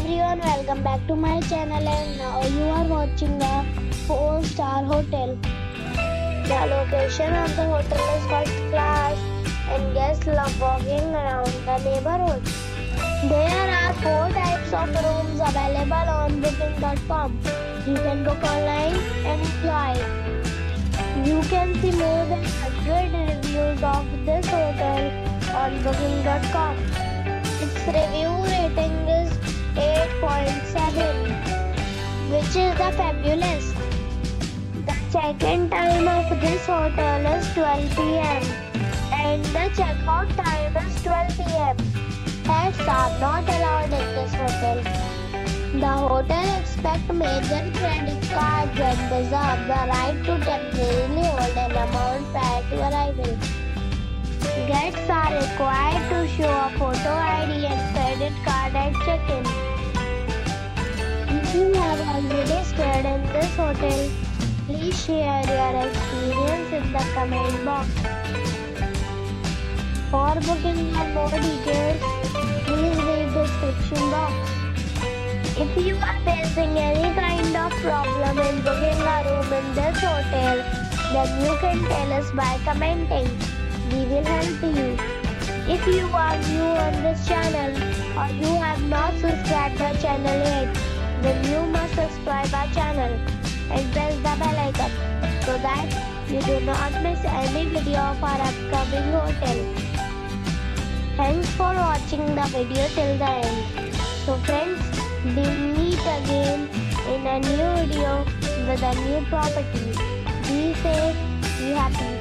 everyone, welcome back to my channel, and now you are watching a 4-star hotel. The location of the hotel is first class and guests love walking around the neighborhood. There are 4 types of rooms available on booking.com. You can book online and enjoy. You can see more than 100 reviews of this hotel on booking.com. Its review rating is 8.7, which is the fabulous. The check-in time of this hotel is 12 p.m. and the check-out time is 12 p.m. Pets are not allowed in this hotel. The hotel accepts major credit cards and reserves the right to temporarily hold an amount prior to arrival. Guests are required to show a photo ID and credit card at check-in. If you have already stayed in this hotel, please share your experience in the comment box. For booking or more details, please read the description box. If you are facing any kind of problem in booking a room in this hotel, then you can tell us by commenting. We will help you. If you are new on this channel or you have not subscribed our channel yet, then you must subscribe our channel and press the bell icon so that you do not miss any video of our upcoming hotel. Thanks for watching the video till the end. So friends, we meet again in a new video with a new property. Be safe, be happy.